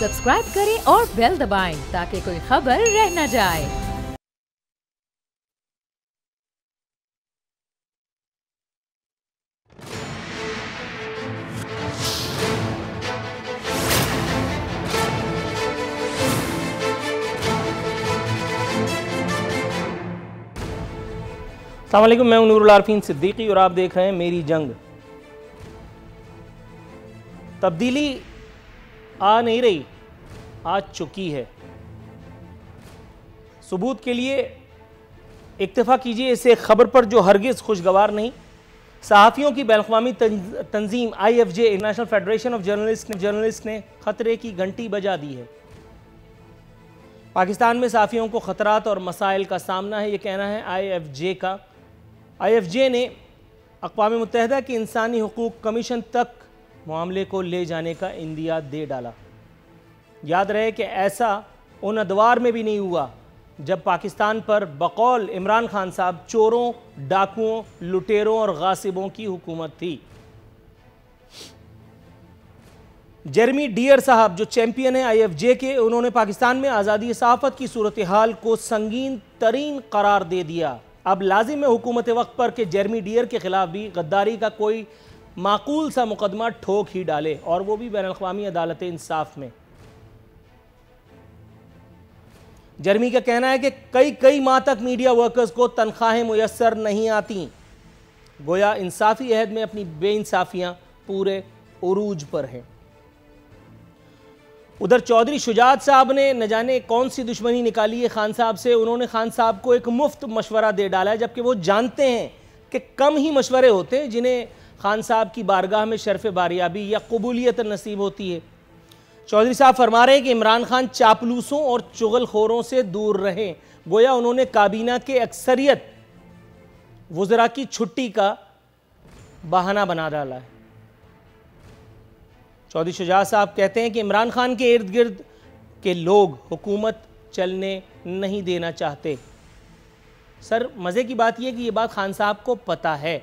Subscribe करें और bell दबाएं ताकि कोई खबर रह न जाए। अस्सलाम वालेकुम, मैं नूरुल आरफीन सिद्दीकी और आप देख रहे हैं मेरी जंग। तब्दीली आ नहीं रही, आ चुकी है। सबूत के लिए इक्तफा कीजिए इस एक खबर पर जो हरगिज़ खुशगवार नहीं। सहाफ़ियों की बैनुल-अक़वामी तंजीम IFJ international federation of journalist ने खतरे की घंटी बजा दी है। पाकिस्तान में सहाफ़ियों को ख़तरात और मसाइल का सामना है, ये कहना है IFJ का। IFJ ने अक़वाम मुत्तहिदा के इंसानी हुकूक़ कमीशन तक मामले को ले जाने का इंदिया दे डाला। याद रहे कि ऐसा उन अदवार में भी नहीं हुआ जब पाकिस्तान पर बकौल इमरान खान साहब चोरों, डाकुओं, लुटेरों और गासिबों की हुकूमत थी। जेरेमी डियर साहब जो चैंपियन है IFJ के, उन्होंने पाकिस्तान में आज़ादी सहाफ़त की सूरत हाल को संगीन तरीन करार दे दिया। अब लाजिम है हुकूमत वक्त पर कि जेरेमी डियर के खिलाफ भी गद्दारी का कोई माकूल सा मुकदमा ठोक ही डाले, और वो भी बैनुल-अक़वामी अदालत इंसाफ में। जेरेमी का कहना है कि कई माह तक मीडिया वर्कर्स को तनख्वाहें मुयस्सर नहीं आती। गोया इंसाफी अहद में अपनी बेइंसाफियां पूरे उरूज पर हैं। उधर चौधरी शुजात साहब ने न जाने कौन सी दुश्मनी निकाली है खान साहब से। उन्होंने खान साहब को एक मुफ्त मशवरा दे डाला है, जबकि वो जानते हैं कि कम ही मशवरे होते हैं जिन्हें खान साहब की बारगाह में शर्फ बारियाबी या कबूलियत नसीब होती है। चौधरी साहब फरमा रहे हैं कि इमरान खान चापलूसों और चुगलखोरों से दूर रहें। गोया उन्होंने काबीना के अक्सरियत वज़रा की छुट्टी का बहाना बना डाला है। चौधरी शुजात साहब कहते हैं कि इमरान खान के इर्द गिर्द के लोग हुकूमत चलने नहीं देना चाहते। सर, मज़े की बात यह कि ये बात खान साहब को पता है,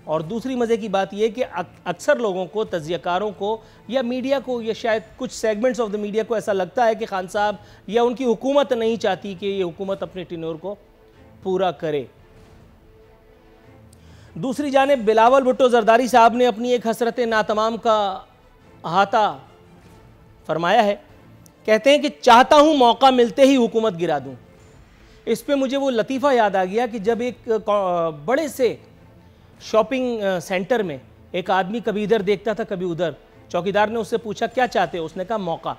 और दूसरी मज़े की बात यह कि अक्सर लोगों को, तज़कियाकारों को या मीडिया को, या शायद कुछ सेगमेंट्स ऑफ द मीडिया को ऐसा लगता है कि खान साहब या उनकी हुकूमत नहीं चाहती कि ये हुकूमत अपने टेन्योर को पूरा करे। दूसरी जानिब बिलावल भुट्टो जरदारी साहब ने अपनी एक हसरत नातमाम का अहाता फरमाया है। कहते हैं कि चाहता हूं मौका मिलते ही हुकूमत गिरा दूं। इस पे मुझे वो लतीफ़ा याद आ गया कि जब एक बड़े से शॉपिंग सेंटर में एक आदमी कभी इधर देखता था कभी उधर, चौकीदार ने उससे पूछा क्या चाहते हो? उसने कहा मौका।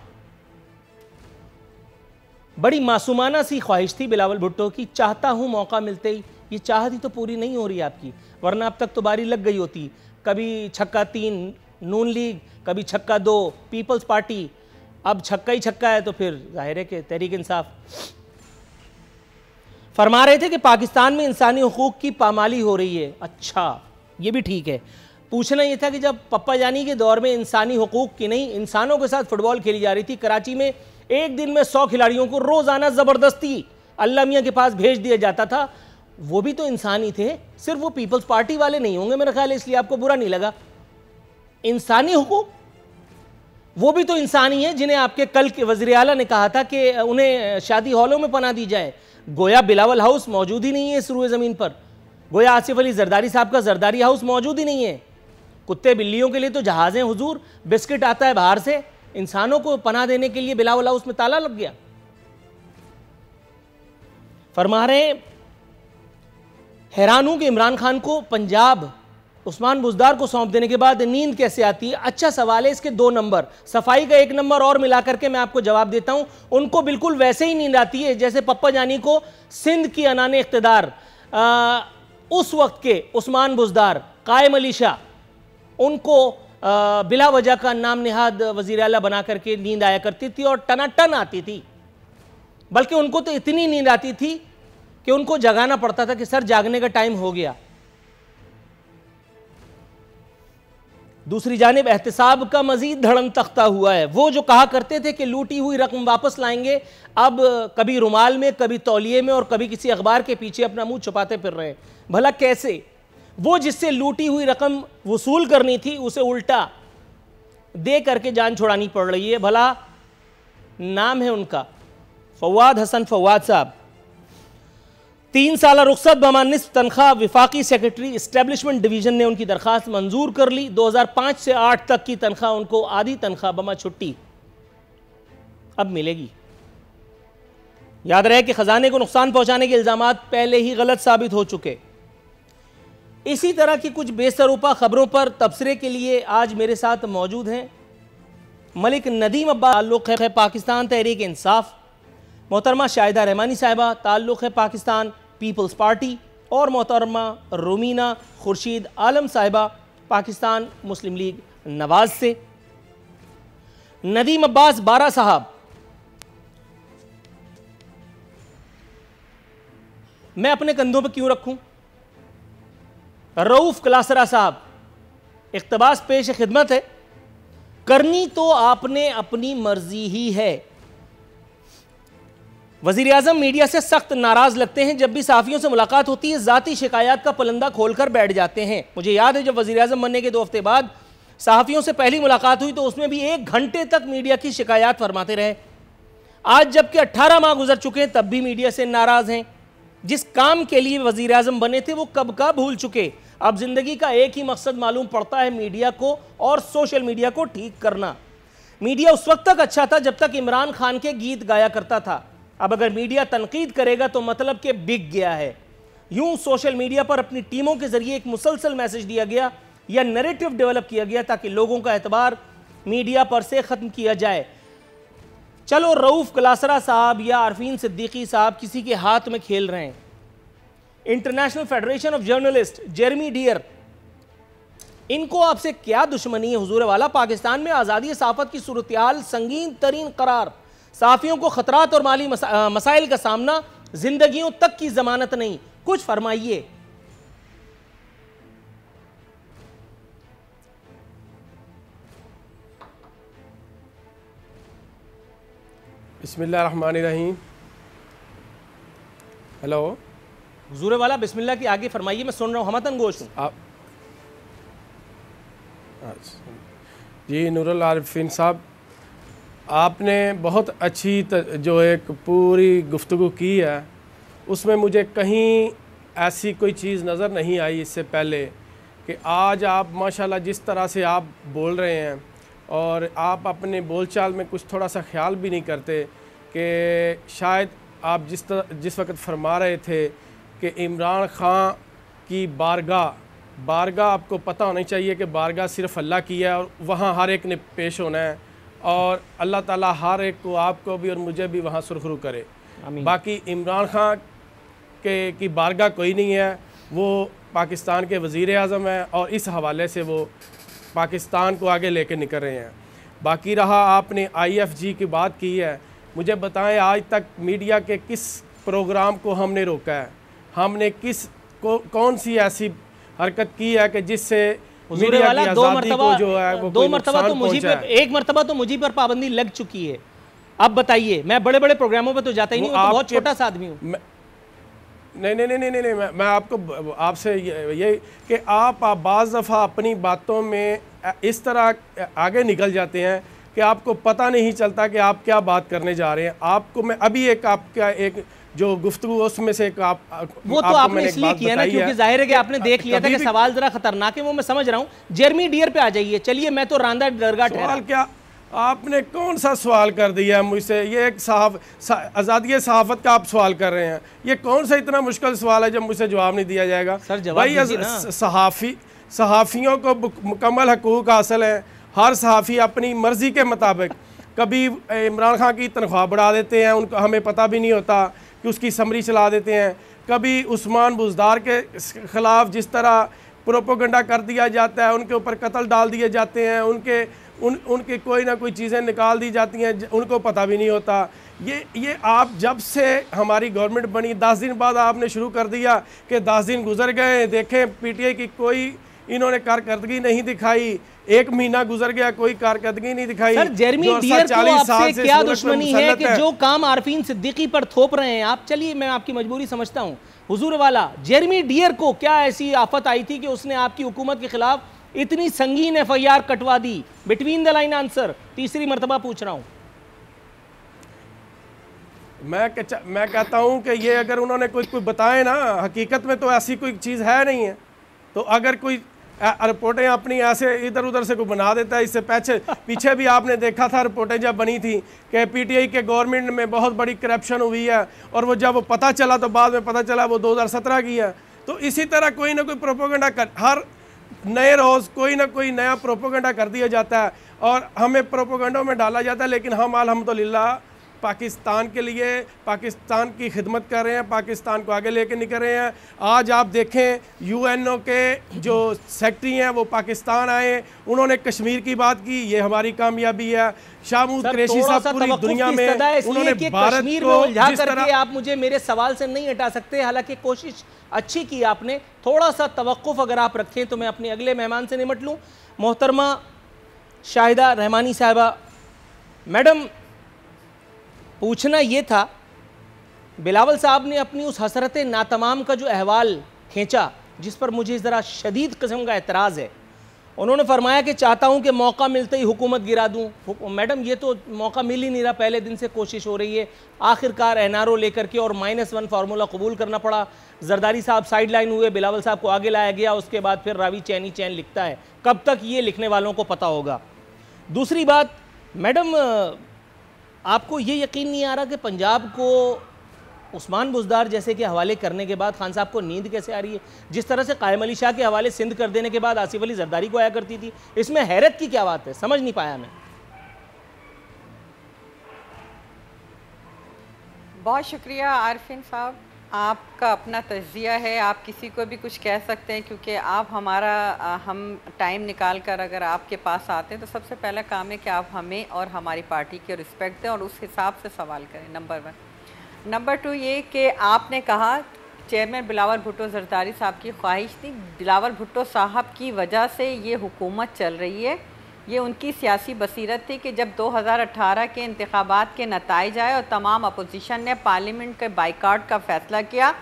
बड़ी मासूमाना सी ख्वाहिश थी बिलावल भुट्टो की, चाहता हूं मौका मिलते ही। ये चाहत ही तो पूरी नहीं हो रही आपकी, वरना अब तक तो बारी लग गई होती। कभी छक्का 3 नून लीग, कभी छक्का 2 पीपल्स पार्टी, अब छक्का ही छक्का है, तो फिर जाहिर है कि तहरीक इंसाफ। फरमा रहे थे कि पाकिस्तान में इंसानी हुकूक की पामाली हो रही है। अच्छा, ये भी ठीक है। पूछना ये था कि जब पप्पा जानी के दौर में इंसानी हुकूक की नहीं, इंसानों के साथ फुटबॉल खेली जा रही थी, कराची में एक दिन में 100 खिलाड़ियों को रोजाना जबरदस्ती अल्लाह मियां के पास भेज दिया जाता था, वो भी तो इंसान ही थे। सिर्फ वो पीपल्स पार्टी वाले नहीं होंगे मेरा ख्याल है, इसलिए आपको बुरा नहीं लगा। इंसानी हुकूक वो भी तो इंसान ही है जिन्हें आपके कल के वज़ीर आला ने कहा था कि उन्हें शादी हॉलों में पनाह दी जाए। गोया बिलावल हाउस मौजूद ही नहीं है इस रुए ज़मीन पर। गोया आसिफ अली जरदारी साहब का जरदारी हाउस मौजूद ही नहीं है। कुत्ते बिल्लियों के लिए तो जहाज़ें हुजूर, बिस्किट आता है बाहर से। इंसानों को पनाह देने के लिए बिलावल हाउस में ताला लग गया। फरमा रहे, हैरान हूं कि इमरान खान को पंजाब उस्मान बुज़दार को सौंप देने के बाद नींद कैसे आती है। अच्छा सवाल है, इसके 2 नंबर, सफाई का 1 नंबर और मिला करके मैं आपको जवाब देता हूं। उनको बिल्कुल वैसे ही नींद आती है जैसे पप्पा जानी को सिंध की अनाने इख्तिदार उस वक्त के उस्मान बुज़दार, कायम अली शाह, उनको बिला वजह का नाम निहाद वज़ीर आला बना करके नींद आया करती थी, और टनाटन आती थी। बल्कि उनको तो इतनी नींद आती थी कि उनको जगाना पड़ता था कि सर जागने का टाइम हो गया। दूसरी जानिब एहतिसाब का मजीद धड़म तख्ता हुआ है। वो जो कहा करते थे कि लूटी हुई रकम वापस लाएंगे, अब कभी रुमाल में, कभी तौलिए में और कभी किसी अखबार के पीछे अपना मुंह छुपाते फिर रहे हैं। भला कैसे? वो जिससे लूटी हुई रकम वसूल करनी थी उसे उल्टा दे करके जान छुड़ानी पड़ रही है। भला नाम है उनका फवाद हसन फवाद साहब। 3 साल रुखसत बमा निस्फ तनख्वाह, विफाकी सेक्रेटरी इस्टेब्लिशमेंट डिवीजन ने उनकी दरखास्त मंजूर कर ली। 2005 से 8 तक की तनख्वाह उनको आधी तनख्वाह बमा छुट्टी अब मिलेगी। याद रहे कि खजाने को नुकसान पहुंचाने के इल्जाम पहले ही गलत साबित हो चुके। इसी तरह की कुछ बेसरूपा खबरों पर तबसरे के लिए आज मेरे साथ मौजूद हैं मलिक नदीम अब्बास, ताल्लुक़ है पाकिस्तान तहरीक इंसाफ, मोहतरमा शाहिदा रहमानी साहिबा, ताल्लुक़ है पाकिस्तान पीपल्स पार्टी, और मोहतरमा रुमीना खुर्शीद आलम साहिबा, पाकिस्तान मुस्लिम लीग नवाज से। नदीम अब्बास बारा साहब, मैं अपने कंधों पर क्यों रखूं? रऊफ क्लासरा साहब, इक़्तिबास पेश खिदमत है, करनी तो आपने अपनी मर्जी ही है। वज़ीर आज़म मीडिया से सख्त नाराज लगते हैं, जब भी सहाफ़ियों से मुलाकात होती है ज़ाती शिकायत का पलंदा खोलकर बैठ जाते हैं। मुझे याद है जब वज़ीर आज़म बनने के 2 हफ्ते बाद सहाफ़ियों से पहली मुलाकात हुई तो उसमें भी 1 घंटे तक मीडिया की शिकायत फरमाते रहे। आज जबकि 18 माह गुजर चुके हैं तब भी मीडिया से नाराज़ हैं। जिस काम के लिए वज़ीर आज़म बने थे वो कब का भूल चुके। अब ज़िंदगी का एक ही मकसद मालूम पड़ता है, मीडिया को और सोशल मीडिया को ठीक करना। मीडिया उस वक्त तक अच्छा था जब तक इमरान खान के गीत गाया करता था। अब अगर मीडिया तनकीद करेगा तो मतलब कि बिक गया है। यूं सोशल मीडिया पर अपनी टीमों के जरिए एक मुसलसल मैसेज दिया गया या नैरेटिव डेवलप किया गया ताकि लोगों का एतबार मीडिया पर से ख़त्म किया जाए। चलो रऊफ क्लासरा साहब या आरफीन सिद्दीकी साहब किसी के हाथ में खेल रहे हैं। International federation of journalist Jeremy Dear, इनको आपसे क्या दुश्मनी है हुजूर वाला? पाकिस्तान में आज़ादी सहाफ़त की सूरत हाल संगीन तरीन करार, सहाफ़ियों को खतरात और माली मसाइल का सामना, जिंदगियों तक की जमानत नहीं, कुछ फरमाइए। बिस्मिल्लाहिर्रहमानिर्रहीम। हेलो हुजूर वाला, बिस्मिल्लाह की आगे फरमाइए, मैं सुन रहा हूँ, हमतन गोश हूँ। आप जी नूरुल आरिफीन साहब, आपने बहुत अच्छी जो एक पूरी गुफ्तगू की है उसमें मुझे कहीं ऐसी कोई चीज़ नज़र नहीं आई इससे पहले कि आज आप माशाल्लाह जिस तरह से आप बोल रहे हैं और आप अपने बोलचाल में कुछ थोड़ा सा ख्याल भी नहीं करते कि शायद आप जिस वक्त फरमा रहे थे कि इमरान खान की बारगाह आपको पता होना चाहिए कि बारगाह सिर्फ़ अल्लाह की है और वहाँ हर एक ने पेश होना है और अल्लाह ताला हर एक को, आपको भी और मुझे भी वहाँ सुरखरू करे। बाकी इमरान खान की बारगाह कोई नहीं है, वो पाकिस्तान के वज़ीर आज़म है और इस हवाले से वो पाकिस्तान को आगे लेकर निकल रहे हैं। बाकी रहा आपने IFG की बात की है, मुझे बताएं आज तक मीडिया के किस प्रोग्राम को हमने रोका है? हमने कौन सी ऐसी हरकत की है कि जिससे मीडिया की आज़ादी को जो है वो दो मरतबा तो मुझे पर, एक मरतबा तो मुझे पर पाबंदी लग चुकी है। अब बताइए, मैं बड़े बड़े प्रोग्रामों पे तो जाता ही नहीं, मैं तो बहुत छोटा सा आदमी हूँ। नहीं, मैं आपको आपसे ये कि आप बाज़ दफ़ा अपनी बातों में इस तरह आगे निकल जाते हैं कि आपको पता नहीं चलता कि आप क्या बात करने जा रहे हैं। आपको मैं अभी एक आपका एक जो गुफ्तगू उसमें से एक आप वो तो आपने इसलिए किया ना क्योंकि जाहिर है कि आपने देख लिया था कि सवाल जरा खतरनाक है, वो मैं समझ रहा हूँ। जेरेमी डियर पे आ जाइए। चलिए, मैं तो रांदा दरगाह सवाल क्या आपने कौन सा सवाल कर दिया है मुझसे? ये एक आज़ादी सहाफ़त का आप सवाल कर रहे हैं, ये कौन सा इतना मुश्किल सवाल है जब मुझसे जवाब नहीं दिया जाएगा? सर जवाब दीजिए ना। सहाफ़ियों को मुकम्मल हकूक़ हासिल हैं। हर सहाफ़ी अपनी मर्ज़ी के मुताबिक कभी इमरान खान की तनख्वाह बढ़ा देते हैं, उनको हमें पता भी नहीं होता कि उसकी समरी चला देते हैं। कभी उस्मान बुज़दार के ख़िलाफ़ जिस तरह प्रोपोगंडा कर दिया जाता है, उनके ऊपर कत्ल डाल दिए जाते हैं, उनके कोई ना कोई चीज़ें निकाल दी जाती हैं, उनको पता भी नहीं होता। ये आप जब से हमारी गवर्नमेंट बनी 10 दिन बाद आपने शुरू कर दिया कि 10 दिन गुजर गए, देखें PTI की कोई इन्होंने कारकर्दगी नहीं दिखाई, 1 महीना गुजर गया कोई कारकर्दगी नहीं दिखाई। सर जेरेमी डियर को आपसे क्या दुश्मनी है कि जो काम आरफीन सिद्दीकी पर थोप रहे हैं आप? चलिए, मैं आपकी मजबूरी समझता हूँ। हुजूर वाला, जेरेमी डियर को क्या ऐसी आफत आई थी कि उसने आपकी हुकूमत के खिलाफ इतनी संगीन FIR कटवा दी? बिटवीन द लाइन आंसर, तीसरी मरतबा पूछ रहा हूँ। मैं कहता हूँ कि ये अगर उन्होंने कोई बताए ना, हकीकत में तो ऐसी कोई चीज़ है नहीं है। तो अगर कोई रिपोर्टें अपनी ऐसे इधर उधर से कोई बना देता है, इससे पीछे भी आपने देखा था रिपोर्टें जब बनी थी कि पीटीआई के गवर्नमेंट में बहुत बड़ी करप्शन हुई है, और वो जब वो पता चला तो बाद में पता चला वो 2017 की है। तो इसी तरह कोई ना कोई प्रोपोगंडा हर नए रोज़ कोई ना कोई नया प्रोपोगंडा कर दिया जाता है और हमें प्रोपोगंडों में डाला जाता है। लेकिन हम अल्हम्दुलिल्लाह पाकिस्तान के लिए पाकिस्तान की खिदमत कर रहे हैं, पाकिस्तान को आगे लेके निकल रहे हैं। आज आप देखें यूएनओ के जो सेक्रेटरी हैं वो पाकिस्तान आए, उन्होंने कश्मीर की बात की, ये हमारी कामयाबी है। शाहमूद कुरैशी साहब पूरी दुनिया में उन्होंने भारत को उलझा करके आप मुझे मेरे सवाल से नहीं हटा सकते। हालांकि कोशिश अच्छी की आपने, थोड़ा सा तवक्कुफ अगर आप रखें तो मैं अपने अगले मेहमान से निमट लूँ। मोहतरमा शाहिदा रहमानी साहिबा, मैडम पूछना ये था, बिलावल साहब ने अपनी उस हसरत नातमाम का जो अहवाल खींचा जिस पर मुझे ज़रा शदीद किस्म का एतराज़ है, उन्होंने फरमाया कि चाहता हूं कि मौका मिलते ही हुकूमत गिरा दूं। मैडम ये तो मौका मिल ही नहीं रहा, पहले दिन से कोशिश हो रही है, आखिरकार एनआरओ लेकर के और -1 फार्मूला कबूल करना पड़ा। जरदारी साहब साइड लाइन हुए, बिलावल साहब को आगे लाया गया, उसके बाद फिर रावी चैनी चैन लिखता है। कब तक ये लिखने वालों को पता होगा। दूसरी बात मैडम, आपको ये यकीन नहीं आ रहा कि पंजाब को उस्मान बुज़दार जैसे के हवाले करने के बाद खान साहब को नींद कैसे आ रही है? जिस तरह से कायम अली शाह के हवाले सिंध कर देने के बाद आसिफ अली जरदारी को आया करती थी, इसमें हैरत की क्या बात है? समझ नहीं पाया मैं। बहुत शुक्रिया आरफिन साहब, आपका अपना तज्जिया है, आप किसी को भी कुछ कह सकते हैं, क्योंकि आप हम टाइम निकाल कर अगर आपके पास आते हैं तो सबसे पहला काम है कि आप हमें और हमारी पार्टी की रिस्पेक्ट दें और उस हिसाब से सवाल करें, नंबर 1। नंबर 2 ये कि आपने कहा चेयरमैन बिलावल भुट्टो जरदारी साहब की ख्वाहिश थी, बिलावल भुट्टो साहब की वजह से ये हुकूमत चल रही है। ये उनकी सियासी बसीरत थी कि जब 2018 के इंतखाबात के नताइज आए और तमाम अपोजिशन ने पार्लियामेंट के बाइकाट का फ़ैसला किया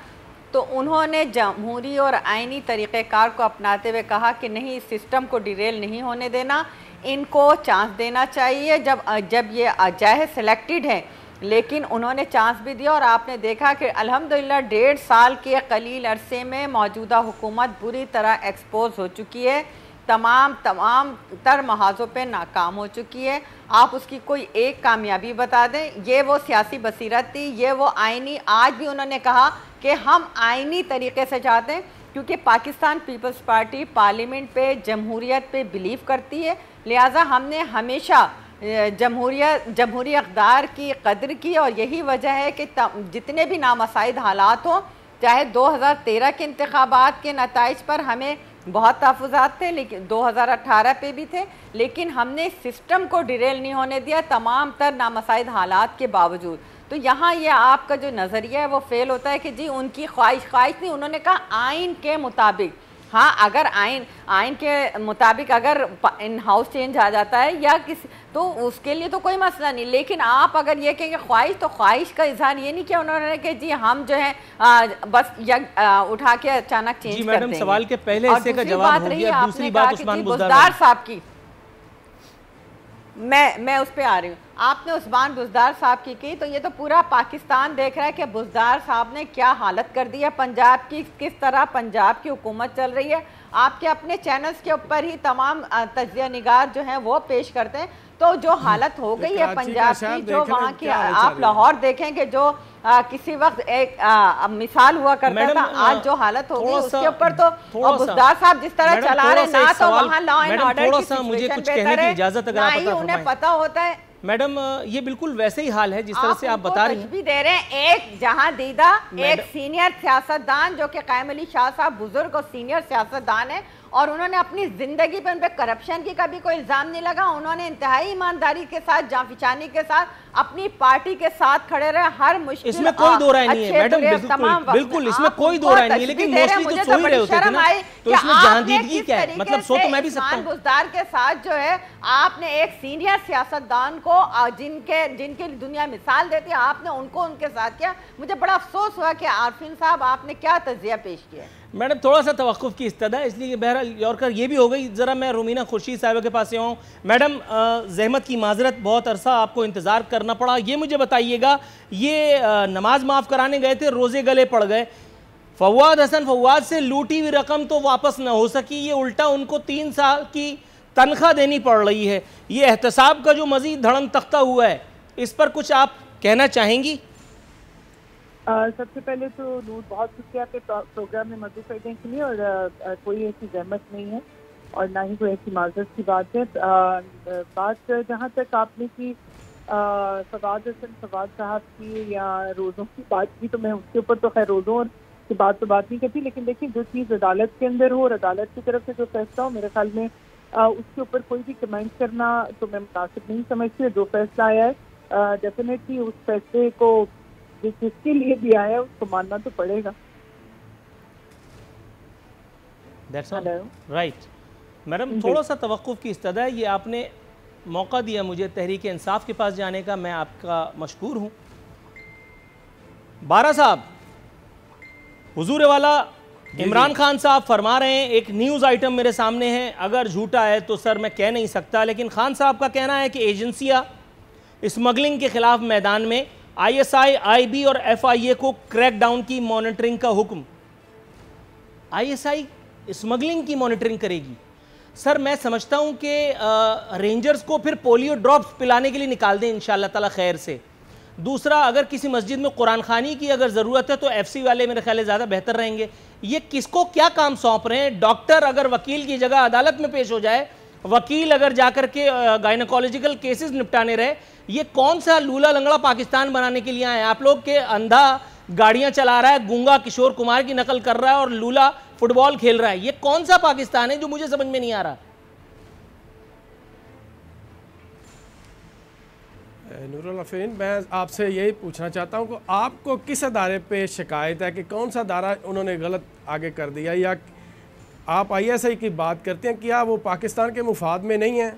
तो उन्होंने जमहूरी और आइनी तरीक़ेकार को अपनाते हुए कहा कि नहीं, इस सिस्टम को डिरेल नहीं होने देना, इनको चांस देना चाहिए। जब ये जाहिर सिलेक्टेड हैं, लेकिन उन्होंने चांस भी दिया और आपने देखा कि अल्हम्दुलिल्लाह 1.5 साल के कलील अरसे में मौजूदा हुकूमत बुरी तरह एक्सपोज हो चुकी है, तमाम तर महाजों पे नाकाम हो चुकी है। आप उसकी कोई एक कामयाबी बता दें। ये वो सियासी बसीरत थी, ये वो आइनी, आज भी उन्होंने कहा कि हम आइनी तरीके से चाहते हैं, क्योंकि पाकिस्तान पीपल्स पार्टी पार्लियामेंट पे जमहूरियत पे बिलीव करती है, लिहाजा हमने हमेशा जमहूरी अक़दार की कदर की और यही वजह है कि जितने भी नामसाइद हालात हों, चाहे 2013 के इंतखाबात के नताइज पर हमें बहुत तहफ़्फ़ुज़ात थे, लेकिन 2018 पे भी थे, लेकिन हमने सिस्टम को डिरेल नहीं होने दिया तमाम तर नामसाइद हालात के बावजूद। तो यहाँ ये आपका जो नज़रिया है वो फेल होता है कि जी उनकी ख्वाहिश नहीं, उन्होंने कहा आइन के मुताबिक। हाँ, अगर आइन के मुताबिक अगर इन हाउस चेंज आ जाता है या किसी, तो उसके लिए तो कोई मसला नहीं, लेकिन आप अगर ये कहेंगे ख्वाहिश, तो ख्वाहिश का इजहार ये नहीं किया उन्होंने कि जी हम जो है बस उठा के अचानक चेंज कर देंगे। सवाल के पहले हिस्से का जवाब हो गया। दूसरी बात उस्मान बुज़दार साहब की, मैं उस पर आ रही हूँ। आपने उस्मान बुज़दार साहब की तो ये तो पूरा पाकिस्तान देख रहा है कि बुज़दार साहब ने क्या हालत कर दी है पंजाब की, किस तरह पंजाब की हुकूमत चल रही है। आपके अपने चैनल्स के ऊपर ही तमाम तज्जिया निगार जो हैं वो पेश करते हैं, तो जो हालत हो गई है पंजाब की, जो वहाँ की, आप लाहौर देखेंगे जो किसी वक्त एक मिसाल हुआ करता था, आज जो हालत हो गई उसके ऊपर तो बुज़दार साहब जिस तरह चला रहे, ना तो वहाँ लॉ एंड ऑर्डर की सिचुएशन बेहतर है, ना ही उन्हें पता होता है। मैडम ये बिल्कुल वैसे ही हाल है जिस तरह से आप बता रही हैं। भी दे रहे हैं एक जहां दीदा, एक सीनियर सियासतदान जो कि कायम अली शाह साहब बुजुर्ग और सीनियर सियासतदान है, और उन्होंने अपनी जिंदगी पे उन पे करप्शन की कभी कोई इल्जाम नहीं लगा। उन्होंने इंतहाई ईमानदारी के साथ, जांफिचानी के साथ अपनी पार्टी के साथ खड़े रहे हर मुश्किल। इसमें कोई दो राय नहीं है मैडम, बिल्कुल इसमें कोई दो राय नहीं है, लेकिन मोस्टली तो सो ही रहे होते थे ना, तो इसमें जहांदीदगी क्या है? मतलब सो तो मैं भी सकता हूं। बुज़दार के साथ जो है आपने एक सीनियर सियासतदान को जिनके दुनिया मिसाल देती है, आपने उनको उनके साथ किया। मुझे बड़ा अफसोस हुआ कि आरफिन साहब आपने क्या तज्जिया पेश किया। मैडम थोड़ा सा तवक्कुफ की इस्तदा है, इसलिए बहरहाल यॉर्कर ये भी हो गई। ज़रा मैं रुमीना खुर्शीद साहिबा के पास से आऊँ। मैडम जहमत की माजरत, बहुत अरसा आपको इंतज़ार करना पड़ा। ये मुझे बताइएगा, ये नमाज माफ़ कराने गए थे, रोज़े गले पड़ गए, फवाद हसन फवाद से लूटी हुई रकम तो वापस ना हो सकी, ये उल्टा उनको 3 साल की तनख्वाह देनी पड़ रही है। ये एहतसाब का जो मज़ीद धड़म तख्ता हुआ है, इस पर कुछ आप कहना चाहेंगी? सबसे पहले तो नूर बहुत शुक्रिया आपके प्रोग्राम में मदद करने के लिए, और कोई ऐसी जहमत नहीं है और ना ही कोई ऐसी माजरत की बात है। बात जहाँ तक आपने की फवाद हसन फवाद साहब की या रोज़ों की बात की, तो मैं उसके ऊपर तो खैर रोज़ों की बात नहीं करती, लेकिन देखिए जो चीज़ अदालत के अंदर हो और अदालत की तरफ से जो फैसला हो, मेरे ख्याल में उसके ऊपर कोई भी कमेंट करना तो मैं मुनासिब नहीं समझती। जो फैसला आया है डेफिनेटली उस फैसले को जिसके लिए भी आया है उसको मानना तो पड़ेगा। राइट मैडम, थोड़ा सा तवक्कुफ की इस्तदा है। ये आपने मौका दिया मुझे तहरीक इंसाफ के पास जाने का, मैं आपका मशकूर हूँ। बारा साहब, हुजूर वाला इमरान खान साहब फरमा रहे हैं, एक न्यूज़ आइटम मेरे सामने है, अगर झूठा है तो सर मैं कह नहीं सकता, लेकिन खान साहब का कहना है कि एजेंसियाँ स्मगलिंग के खिलाफ मैदान में, ISI, IB और FIA को क्रैकडाउन की मॉनिटरिंग का हुक्म। ISI स्मगलिंग की मॉनिटरिंग करेगी। सर मैं समझता हूं कि रेंजर्स को फिर पोलियो ड्रॉप्स पिलाने के लिए निकाल दें इंशाअल्लाह ताला खैर से। दूसरा, अगर किसी मस्जिद में कुरान खानी की अगर ज़रूरत है तो FC वाले मेरे ख्याल ज़्यादा बेहतर रहेंगे। ये किसको क्या काम सौंप रहे हैं? डॉक्टर अगर वकील की जगह अदालत में पेश हो जाए, वकील अगर जाकर के गायनोकोलॉजिकल केसेस निपटाने रहे, ये कौन सा लूला लंगड़ा पाकिस्तान बनाने के लिए आए आप लोग के? अंधा गाड़ियां चला रहा है, गूंगा किशोर कुमार की नकल कर रहा है और लूला फुटबॉल खेल रहा है। ये कौन सा पाकिस्तान है जो मुझे समझ में नहीं आ रहा? नूरुल हफ़ीज़, मैं आपसे यही पूछना चाहता हूँ कि आपको किस अदारे पे शिकायत है कि कौन सा अदारा उन्होंने गलत आगे कर दिया, या आप ISI की बात करते हैं, क्या वो पाकिस्तान के मुफाद में नहीं है?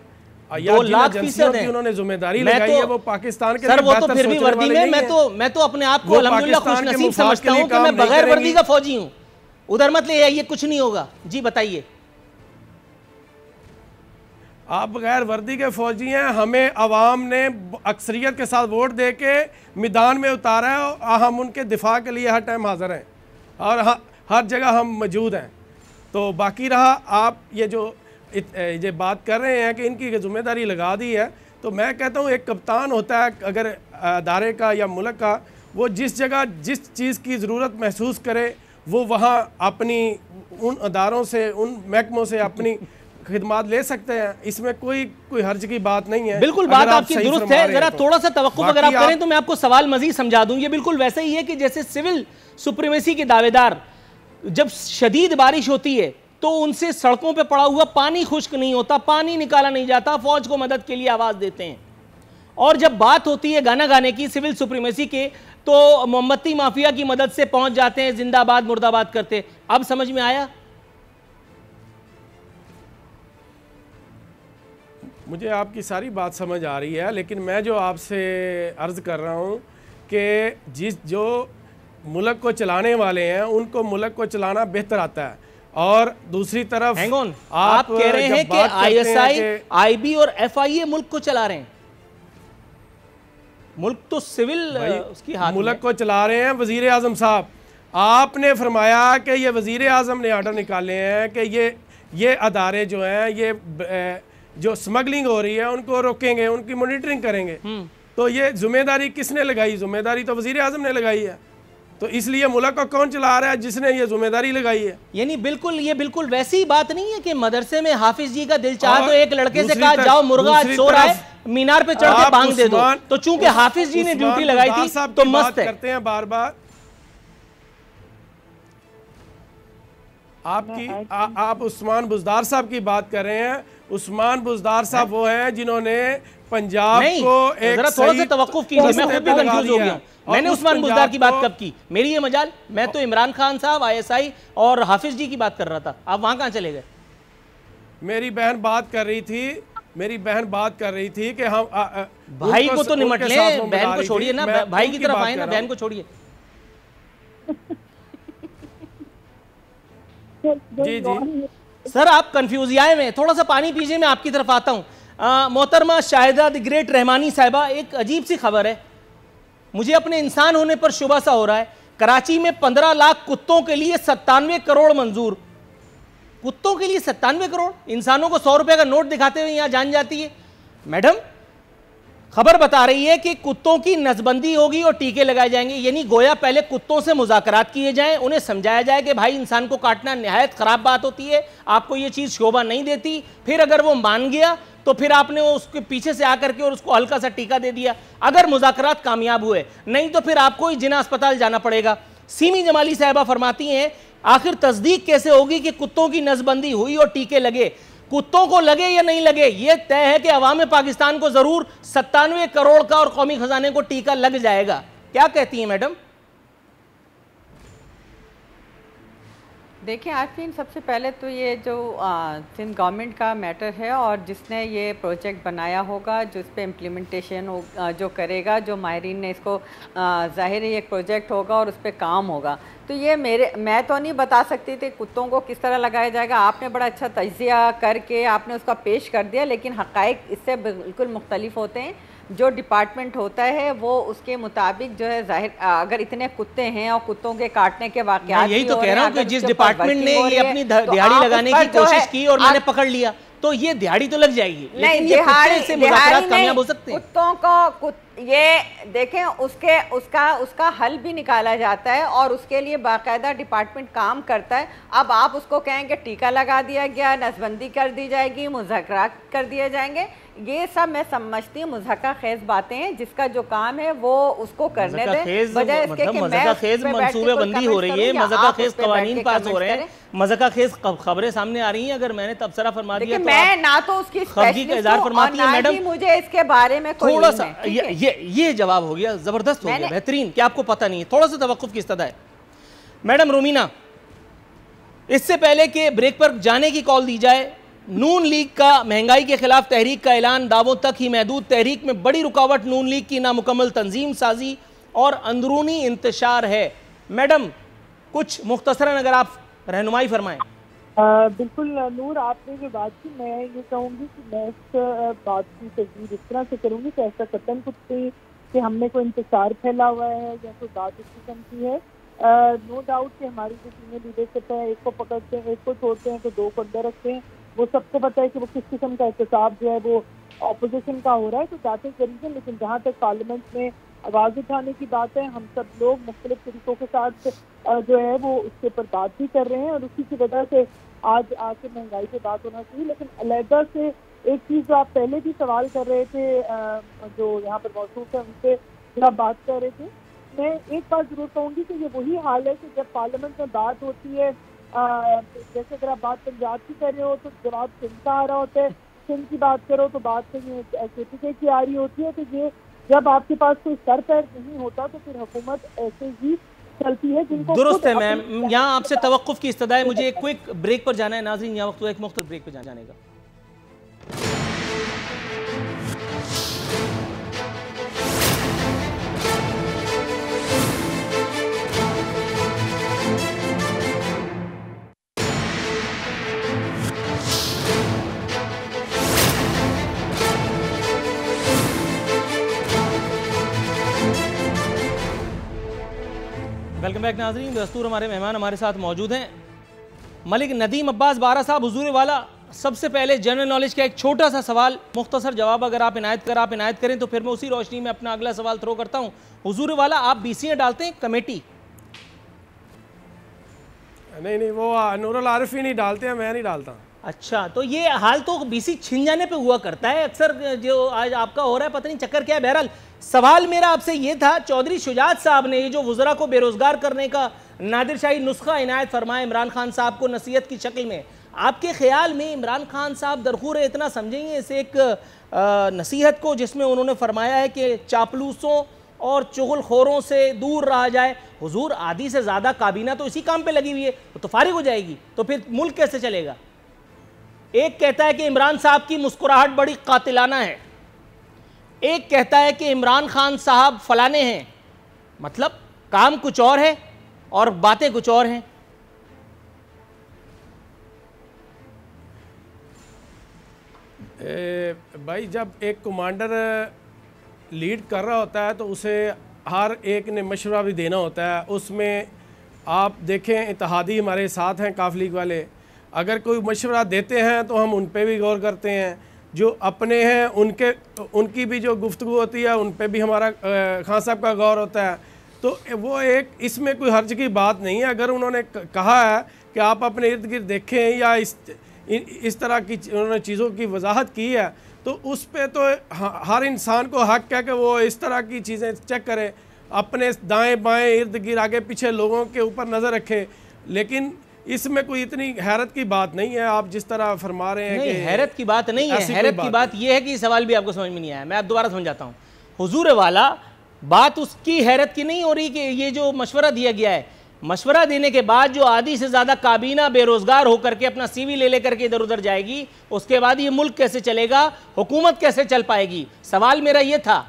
या 2 लाख फीसद है। उन्होंने जिम्मेदारी लगाई है वो पाकिस्तान के सर, वो तो फिर भी वर्दी में, मैं तो अपने आप को अल्हम्दुलिल्लाह खुशनसीब समझता हूं कि मैं बगैर वर्दी का फौजी हूं। उधर मत ले आइए, कुछ नहीं होगा। जी बताइए। आप बगैर वर्दी के फौजी हैं, हमें अवाम ने अक्सरियत के साथ वोट दे के मैदान में उतारा है और हम उनके दिफा के लिए हर टाइम हाजिर हैं और हर जगह हम मौजूद हैं। तो बाकी रहा आप ये बात कर रहे हैं कि इनकी जिम्मेदारी लगा दी है, तो मैं कहता हूँ एक कप्तान होता है अगर अदारे का या मुल्क का, वो जिस जगह जिस चीज़ की ज़रूरत महसूस करे वो वहाँ अपनी उन अदारों से, उन महकमों से अपनी खिदमात ले सकते हैं। इसमें कोई हर्ज की बात नहीं है। बिल्कुल बात आपकी दुरुस्त है। जरा थोड़ा सा तवक्कुफ अगर आप करें तो मैं आपको सवाल मजीद समझा दूं। ये बिल्कुल वैसे ही है कि जैसे सिविल सुप्रीमेसी के दावेदार जब शदीद बारिश होती है तो उनसे सड़कों पे पड़ा हुआ पानी खुश्क नहीं होता, पानी निकाला नहीं जाता, फौज को मदद के लिए आवाज देते हैं। और जब बात होती है गाना गाने की सिविल सुप्रीमेसी के, तो मोमबत्ती माफिया की मदद से पहुंच जाते हैं, जिंदाबाद मुर्दाबाद करते। अब समझ में आया? मुझे आपकी सारी बात समझ आ रही है, लेकिन मैं जो आपसे अर्ज़ कर रहा हूँ कि जो मुल्क को चलाने वाले हैं उनको मुल्क को चलाना बेहतर आता है, और दूसरी तरफ आप कह रहे हैं कि ISI, IB और FIA मुल्क को चला रहे हैं। मुल्क तो सिविल उसकी हाथ मुल्क को चला रहे हैं वज़ीर आज़म साहब। आपने फरमाया कि ये वज़ीर आज़म ने आर्डर निकाले हैं कि ये अदारे जो हैं, ये जो स्मगलिंग हो रही है उनको रोकेंगे, उनकी मॉनिटरिंग करेंगे। तो ये जिम्मेदारी किसने लगाई? जिम्मेदारी तो वज़ीर आज़म ने लगाई है। तो इसलिए मुल्क को कौन चला रहा है? जिसने ये जिम्मेदारी लगाई है। यानी ये बिल्कुल वैसी बात नहीं है कि मदरसे में हाफिज जी का दिल चाहा तो एक लड़के से कहा जाओ मुर्गा आज सो रहा है, मीनार पे चढ़ के बांग दे दो। तो चूंकि हाफिज जी ने ड्यूटी लगाई थी तो मस्त है। करते हैं बार बार आप उस्मान बुज़दार साहब की बात कर रहे हैं। उस्मान बुज़दार साहब वो हैं जिन्होंने पंजाब को एक थोड़ा सा तवक्कुफ कीजिए, मैं खुद भी कंफ्यूज हो गया हूं। मैंने उस्मान बुज़दार की बात कब की? मेरी ये मजाल, मैं तो इमरान खान साहब, ISI और हाफिज जी की बात कर रहा था। आप वहां कहां चले गए? मेरी बहन बात कर रही थी कि हम भाई को तो निमट लें, बहन को छोड़िए ना, भाई की तरफ आए ना, बहन को छोड़िए। जी जी सर आप कंफ्यूज आए में, थोड़ा सा पानी पीजिए, मैं आपकी तरफ आता हूँ। मोहतरमा शाहिदा द ग्रेट रहमानी साहिबा, एक अजीब सी खबर है, मुझे अपने इंसान होने पर शुबा सा हो रहा है। कराची में 15 लाख कुत्तों के लिए 97 करोड़ मंजूर। कुत्तों के लिए 97 करोड़, इंसानों को 100 रुपए का नोट दिखाते हुए यहां जान जाती है। मैडम खबर बता रही है कि कुत्तों की नसबंदी होगी और टीके लगाए जाएंगे, यानी गोया पहले कुत्तों से मुज़ाकरात किए जाएं, उन्हें समझाया जाए कि भाई इंसान को काटना निहायत ख़राब बात होती है, आपको ये चीज़ शोभा नहीं देती। फिर अगर वो मान गया तो फिर आपने उसके पीछे से आकर के और उसको हल्का सा टीका दे दिया, अगर मुज़ाकरात कामयाब हुए, नहीं तो फिर आपको ही जिना अस्पताल जाना पड़ेगा। सीमी जमाली साहिबा फरमाती हैं, आखिर तस्दीक कैसे होगी कि कुत्तों की नसबंदी हुई और टीके लगे? कुत्तों को लगे या नहीं लगे, यह तय है कि अवाम पाकिस्तान को जरूर 97 करोड़ का और कौमी खजाने को टीका लग जाएगा। क्या कहती हैं मैडम? देखिए आरफीन, सबसे पहले तो ये जो सिंध गवर्नमेंट का मैटर है और जिसने ये प्रोजेक्ट बनाया होगा, जिस पे इम्प्लीमेंटेशन हो जो करेगा, जो माहिरीन ने इसको ज़ाहिर है एक प्रोजेक्ट होगा और उस पर काम होगा। तो ये मैं तो नहीं बता सकती थी कुत्तों को किस तरह लगाया जाएगा। आपने बड़ा अच्छा तज्ज़िया करके आपने उसका पेश कर दिया, लेकिन हक़ाइक़ इससे बिल्कुल मुख्तलिफ होते हैं। जो डिपार्टमेंट होता है वो उसके मुताबिक जो है जाहिर, अगर इतने कुत्ते हैं और कुत्तों के काटने के वाक़यात, यही तो कह रहा हूँ कि जिस डिपार्टमेंट ने ये अपनी दिहाड़ी लगाने की कोशिश की और मैंने पकड़ लिया, तो ये दिहाड़ी तो लग जाएगी, लेकिन ये कुत्ते से मुज़ाकरात कामयाब हो सकते हैं। कुत्तों को ये देखें, उसका हल भी निकाला जाता है और उसके लिए बाकायदा डिपार्टमेंट काम करता है। अब आप उसको कहेंगे टीका लगा दिया गया, नसबंदी कर दी जाएगी, मुज़ाकरात कर दिए जाएंगे, ये सब मैं समझती हूँ मुज़हका खेज बातें हैं। जिसका जो काम है वो उसको करने दें, बजाय इसके कि मैं खेज मंसूबेबंदी हो रही है, मज़हका खेज कवानीन पास हो रहे हैं, मज़हका खेज खबरें सामने आ रही हैं। अगर मैंने तबसरा फरमा दिया तो मैं ना तो उसकी स्पेशलिस्ट हूं और ना ही मुझे इसके बारे में कोई थोड़ा सा ये जवाब हो गया, जबरदस्त हो गया, बेहतरीन, कि आपको पता नहीं है, थोड़ा सा तवक्कुफ की इस्तदा है। मैडम रूमीना, इससे पहले कि ब्रेक पर जाने की कॉल दी जाए, नून लीग का महंगाई के खिलाफ तहरीक का ऐलान, दावों तक ही महदूद। तहरीक में बड़ी रुकावट नून लीग की नामुकम्मल तंजीम साजी और अंदरूनी इंतशार है। मैडम कुछ मुख्तसरन अगर आप रहनुमाई फरमाएं। बिल्कुल नूर, आपने जो बात की, मैं ये कहूँगी कि मैं इस बात की तस्दीक इस तरह से करूँगी कि ऐसा कतन कुछ नहीं कि हमने कोई इंतजार फैला हुआ है या कोई बात इस किस्म की है। नो डाउट कि हमारी जो सीनियर लीडरशिप है, एक को पकड़ते हैं, एक को छोड़ते हैं, तो दो को अंदर रखते हैं। वो सबको पता है कि वो किस किस्म का एहतसाब जो है वो ऑपोजिशन का हो रहा है, तो दैट इज द रीजन। लेकिन जहाँ तक पार्लियामेंट में आवाज़ उठाने की बात है, हम सब लोग मुख्तलिफ तरीकों के साथ जो है वो उसके ऊपर बात भी कर रहे हैं और उसी की वजह से आज आके महंगाई पे बात होना चाहिए। लेकिन अलहदा से एक चीज़ जो आप पहले भी सवाल कर रहे थे, जो यहाँ पर मौजूद है उनसे जब आप बात कर रहे थे, मैं एक बात जरूर कहूँगी कि ये वही हाल है कि जब पार्लियामेंट में बात होती है, जैसे अगर आप बात पंजाब की कर रहे हो तो जवाब सिंध का आ रहा होता है, सिंध की बात करो तो बात KPK की आ रही होती है। तो ये जब आपके पास कोई सर पैर नहीं होता तो फिर हुकूमत ऐसे ही चलती है। जिनको दुरुस्त है मैम, यहाँ आपसे तवक्कुफ की इस्तदा है, मुझे एक क्विक ब्रेक पर जाना है नाज़रीन, यहाँ वक्त एक मुख्तलिफ ब्रेक पर जाने का। वेलकम बैक नाज़रीन। दस्तूर हमारे मेहमान हमारे साथ मौजूद हैं मलिक नदीम अब्बास बारा साहब, हुजूर वाला। सबसे पहले जनरल नॉलेज का एक छोटा सा सवाल, मुख्तसर जवाब अगर आप इनायत करें तो फिर मैं उसी रोशनी में अपना अगला सवाल थ्रो करता हूँ। हुजूर वाला, आप BCA डालते हैं कमेटी? नहीं, वो नूरुल आरिफ ही नहीं डालते हैं, मैं नहीं डालता। अच्छा, तो ये हाल तो BC छिन जाने पे हुआ करता है अक्सर, जो आज आपका हो रहा है, पता नहीं चक्कर क्या है। बहरहाल सवाल मेरा आपसे ये था, चौधरी शुजात साहब ने ये जो वज़रा को बेरोजगार करने का नादिर शाही नुस्खा इनायत फरमाया इमरान खान साहब को नसीहत की शक्ल में, आपके ख्याल में इमरान खान साहब दरखूर इतना समझेंगे इस एक नसीहत को जिसमें उन्होंने फरमाया है कि चापलूसों और चुगलखोरों से दूर रहा जाए? हुजूर, आधी से ज़्यादा काबीना तो इसी काम पे लगी हुई है, तो फारिग हो जाएगी, तो फिर मुल्क कैसे चलेगा? एक कहता है कि इमरान साहब की मुस्कुराहट बड़ी कातिलाना है, एक कहता है कि इमरान खान साहब फलाने हैं। मतलब काम कुछ और है और बातें कुछ और हैं। भाई जब एक कमांडर लीड कर रहा होता है तो उसे हर एक ने मशवरा भी देना होता है। उसमें आप देखें इत्तेहादी हमारे साथ हैं काफ लीग वाले, अगर कोई मशवरा देते हैं तो हम उन पे भी गौर करते हैं, जो अपने हैं उनकी भी जो गुफ्तगू होती है उन पे भी हमारा खान साहब का गौर होता है। तो वो एक इसमें कोई हर्ज की बात नहीं है। अगर उन्होंने कहा है कि आप अपने इर्द गिर्द देखें या इस तरह की उन्होंने चीज़ों की वजाहत की है तो उस पे तो हर इंसान को हक है कि वो इस तरह की चीज़ें चेक करे, अपने दाएं बाएं इर्द गिर्द आगे पीछे लोगों के ऊपर नज़र रखे। लेकिन इसमें कोई इतनी हैरत की बात नहीं है आप जिस तरह फरमा रहे हैं। नहीं, हैरत की बात नहीं है। हैरत की बात यह है कि सवाल भी आपको समझ में नहीं आया। मैं आप दोबारा समझाता हूँ। हुजूर वाला बात उसकी हैरत की नहीं हो रही कि ये जो मशवरा दिया गया है, मशवरा देने के बाद जो आधी से ज़्यादा काबीना बेरोज़गार होकर के अपना CV ले लेकर के इधर उधर जाएगी, उसके बाद ये मुल्क कैसे चलेगा, हुकूमत कैसे चल पाएगी। सवाल मेरा ये था।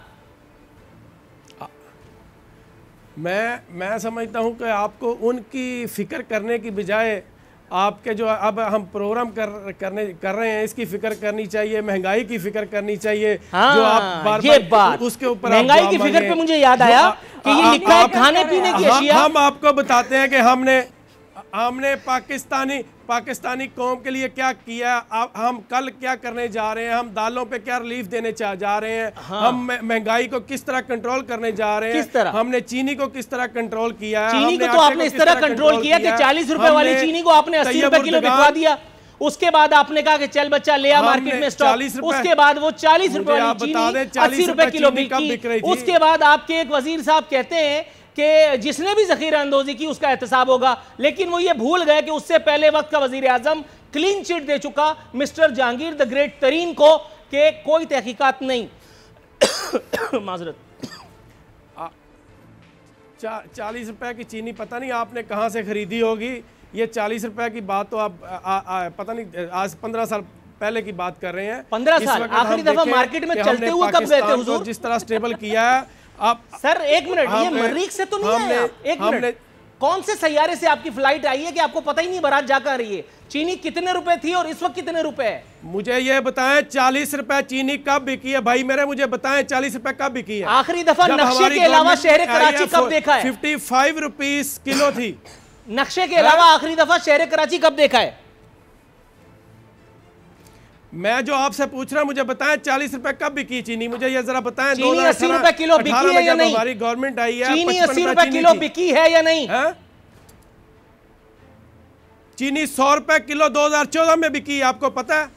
मैं समझता हूं कि आपको उनकी फ़िक्र करने की बजाय आपके जो अब हम प्रोग्राम कर रहे हैं इसकी फिक्र करनी चाहिए, महंगाई की फिक्र करनी चाहिए। हाँ, जो आप बार ये बार बात उसके ऊपर महंगाई की फिक्र पे मुझे याद आया कि ये लिखा है खाने पीने की अशिया। हम आपको बताते हैं कि हमने पाकिस्तानी कौम के लिए क्या किया, हम कल क्या करने जा रहे हैं, हम दालों पे क्या रिलीफ देने जा रहे हैं। हाँ। हम महंगाई को किस तरह कंट्रोल करने जा रहे हैं, किस तरह हमने चीनी को किस तरह कंट्रोल किया है। चीनी को तो आपने इस तरह कंट्रोल किया कि 40 रुपए वाली चीनी को आपने 80 रुपए किलो बिकवा दिया। उसके बाद आपने कहा कि चल बच्चा ले आ मार्केट में स्टॉक। उसके बाद वो 40 रुपए वाली चीनी 80 रुपए किलो बिकी। उसके बाद आपके एक वजीर साहब कहते हैं कि जिसने भी ज़ख़ीरा अंदोज़ी की उसका एहतसाब होगा, लेकिन वो ये भूल गए कि उससे पहले वक्त का वज़ीर आज़म क्लीन चिट दे चुका मिस्टर जहांगीर द ग्रेट तरीन को कि कोई तहकीकात नहीं। माजरत 40 रुपए की चीनी पता नहीं आपने कहाँ से खरीदी होगी। ये 40 रुपए की बात तो आप पता नहीं आज 15 साल पहले की बात कर रहे हैं। 15 साल आखिरी दफा मार्केट में चलते हुए कब गए थे हुजूर? जिस तरह स्टेबल किया है आप सर, एक मिनट, ये मरीख से तो नहीं आया। एक मिनट, कौन से सैयारे से आपकी फ्लाइट आई है कि आपको पता ही नहीं बारात जा कर रही है? चीनी कितने रुपए थी और इस वक्त कितने रुपए है? मुझे ये बताएं 40 रुपए चीनी कब बिकी है भाई मेरे, मुझे बताएं 40 रुपए कब बिकी है? आखिरी दफा नक्शे के अलावा शहर कराची कब देखा है? 55 रुपीस किलो थी। नक्शे के अलावा आखिरी दफा शहर कराची कब देखा है? मैं जो आपसे पूछ रहा हूं मुझे बताएं 40 रुपए कब बिकी चीनी, मुझे ये जरा बताएं। चीनी 80 रुपए किलो बिकी है या नहीं? हमारी गवर्नमेंट आई है, चीनी 80 रुपए किलो बिकी है या नहीं? चीनी 100 रुपए किलो 2014 में बिकी है, आपको पता है?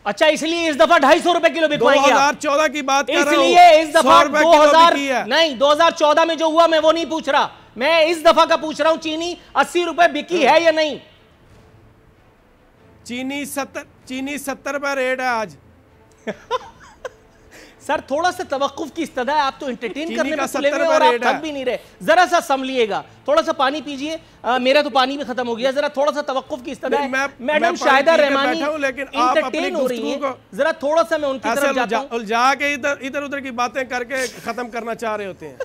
अच्छा, इसलिए इस दफा 250 रुपए किलो बिकवाएंगे? 2014 की बात कर रहा हूं। इसलिए इस दफा 2014 में जो हुआ मैं वो नहीं पूछ रहा, मैं इस दफा का पूछ रहा हूं। चीनी 80 रुपए बिकी है या नहीं? चीनी 70 रुपए रेट है आज। सर, थोड़ा सा तवक्कुफ की इस्तदा है। आप तो एंटरटेन करने में तुले हुए और आप थक भी नहीं रहे। जरा सा संभलिएगा, थोड़ा सा पानी पीजिए। मेरा तो पानी भी खत्म हो गया। जरा थोड़ा सा तवक्कुफ की इस्तदा है। मैडम शाहिदा रहमानी एंटरटेन हो रही है, जरा थोड़ा सा मैं उनकी तरफ जाता हूं। उलझा के इधर उधर की बातें करके खत्म करना चाह रहे होते हैं।